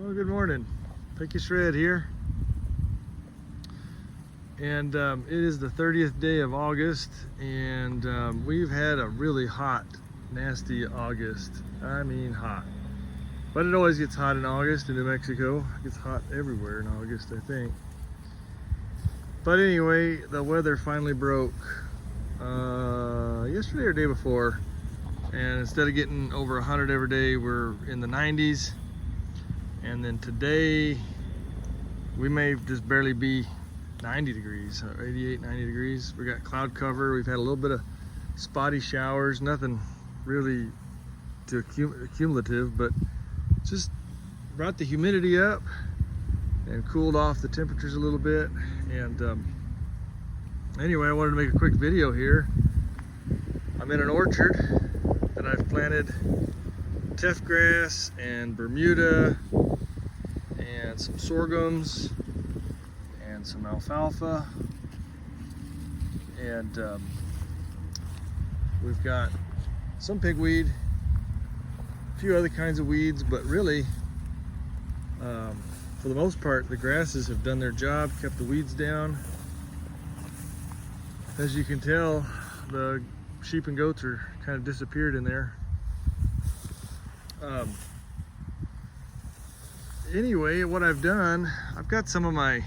Oh, good morning. Pecos Redd here. And it is the 30th day of August, and we've had a really hot, nasty August. I mean hot. But it always gets hot in August in New Mexico. It gets hot everywhere in August, I think. But anyway, the weather finally broke yesterday or day before. And instead of getting over 100 every day, we're in the 90s. And then today, we may just barely be 90 degrees, 88, 90 degrees. We got cloud cover. We've had a little bit of spotty showers, nothing really too cumulative, but just brought the humidity up and cooled off the temperatures a little bit. And anyway, I wanted to make a quick video here. I'm in an orchard that I've planted teff grass and Bermuda and some sorghums and some alfalfa, and we've got some pigweed, a few other kinds of weeds, but really for the most part the grasses have done their job, kept the weeds down. As you can tell, the sheep and goats are kind of disappeared in there. Anyway, what I've done, I've got some of my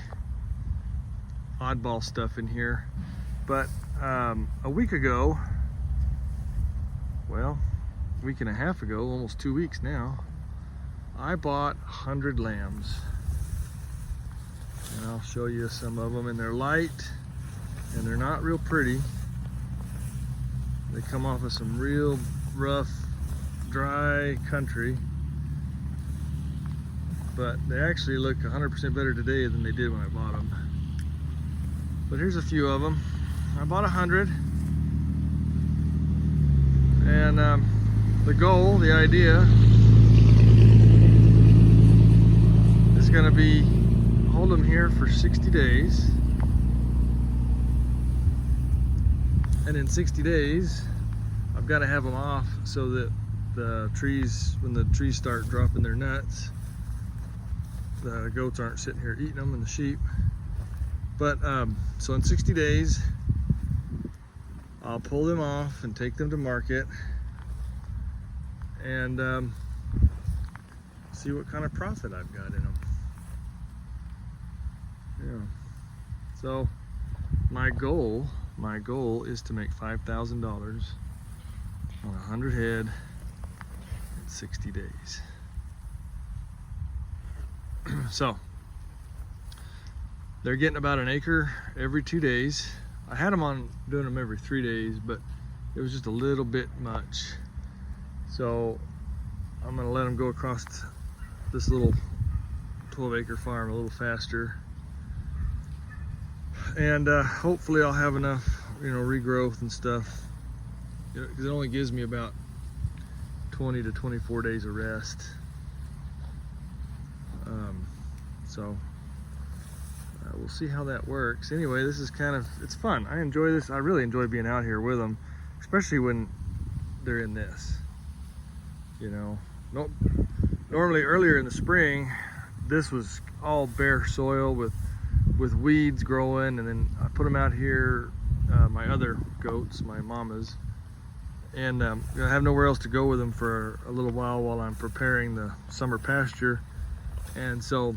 oddball stuff in here, but a week ago, well, a week and a half ago, almost 2 weeks now, I bought 100 lambs. And I'll show you some of them, and they're light and they're not real pretty. They come off of some real rough, dry country, but they actually look 100% better today than they did when I bought them. But here's a few of them. I bought 100, and the goal, the idea, is going to be hold them here for 60 days, and in 60 days I've got to have them off so that the trees, when the trees start dropping their nuts, the goats aren't sitting here eating them and the sheep. But so in 60 days I'll pull them off and take them to market and see what kind of profit I've got in them. Yeah. So my goal is to make $5,000 on 100 head in 60 days. So they're getting about an acre every 2 days. I had them on doing them every 3 days, but it was just a little bit much. So I'm gonna let them go across this little 12-acre farm a little faster. And hopefully I'll have enough, regrowth and stuff, because it only gives me about 20 to 24 days of rest. So we'll see how that works. Anyway, this is it's fun. I enjoy this. I really enjoy being out here with them, especially when they're in this. Normally earlier in the spring, this was all bare soil with weeds growing, and then I put them out here, my other goats, my mamas, and I have nowhere else to go with them for a little while I'm preparing the summer pasture. And so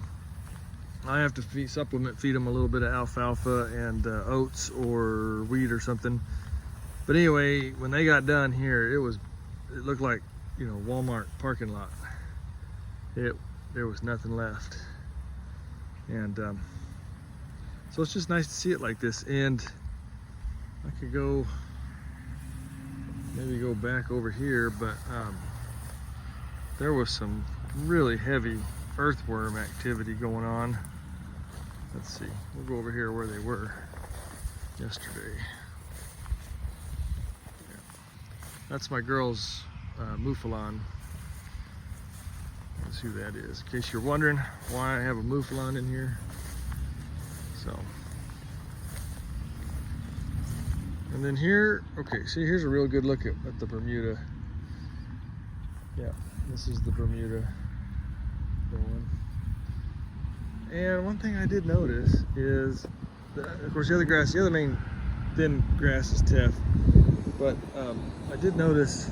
I have to supplement feed them a little bit of alfalfa and oats or wheat or something. But anyway, when they got done here, it looked like, Walmart parking lot. There was nothing left. And so it's just nice to see it like this. And I could maybe go back over here, but there was some really heavy earthworm activity going on. Let's see, we'll go over here where they were yesterday. Yeah. That's my girl's mouflon. Let's see who that is, in case you're wondering why I have a mouflon in here. So, and then here, okay, see, here's a real good look at the Bermuda. Yeah, this is the Bermuda going. And one thing I did notice is, of course, the other main thin grass is teff, but I did notice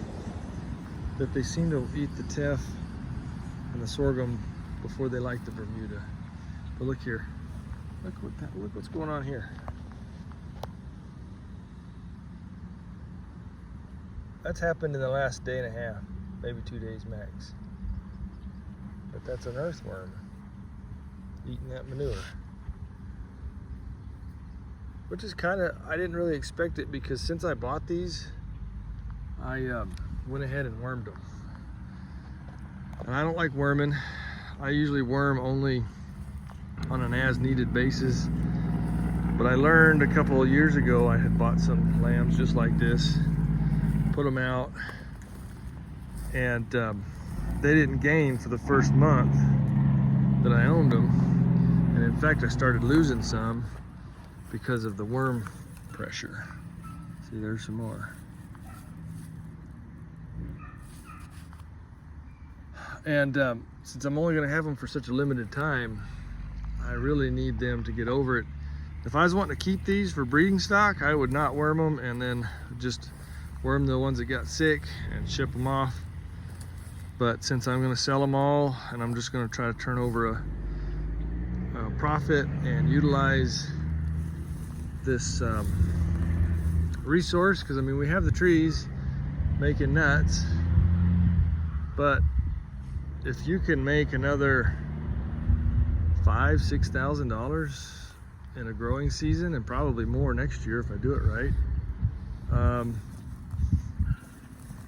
that they seem to eat the teff and the sorghum before they like the Bermuda. But look here, look what's going on here. That's happened in the last day and a half, maybe 2 days max. But that's an earthworm eating that manure. Which is kind of, I didn't really expect it, because since I bought these, I went ahead and wormed them. And I don't like worming. I usually worm only on an as-needed basis. But I learned a couple of years ago, I had bought some lambs just like this, put them out, and they didn't gain for the first month that I owned them. And in fact, I started losing some because of the worm pressure. See, there's some more. And since I'm only gonna have them for such a limited time, I really need them to get over it. If I was wanting to keep these for breeding stock, I would not worm them and then just worm the ones that got sick and ship them off. But since I'm gonna sell them all, and I'm just gonna try to turn over a profit and utilize this resource, because I mean, we have the trees making nuts, but if you can make another $5,000–6,000 in a growing season, and probably more next year if I do it right,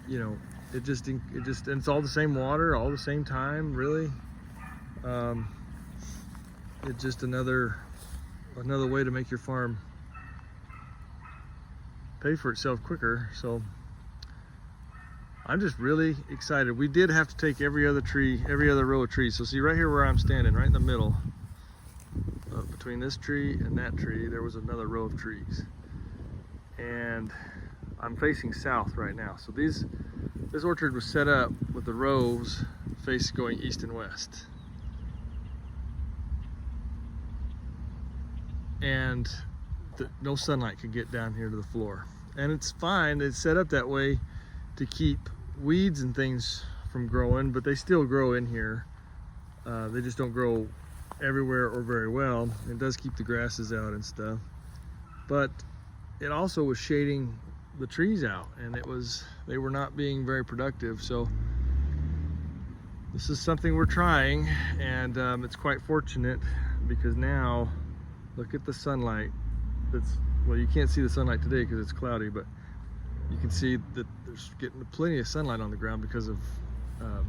you know, it just and it's all the same water, all the same time, really. It's just another way to make your farm pay for itself quicker. So I'm just really excited. We did have to take every other row of trees. So see right here where I'm standing, right in the middle, between this tree and that tree, there was another row of trees. And I'm facing south right now. So this orchard was set up with the rows going east and west. And no sunlight could get down here to the floor. And it's fine, it's set up that way to keep weeds and things from growing, but they still grow in here. They just don't grow everywhere or very well. It does keep the grasses out and stuff. But it also was shading the trees out, and they were not being very productive. So this is something we're trying, and it's quite fortunate, because now look at the sunlight. Well, you can't see the sunlight today because it's cloudy, but you can see that there's getting plenty of sunlight on the ground because of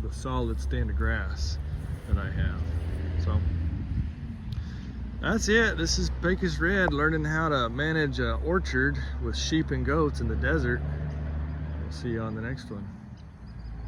the solid stand of grass that I have. So that's it. This is Pecos Redd learning how to manage an orchard with sheep and goats in the desert. We'll see you on the next one.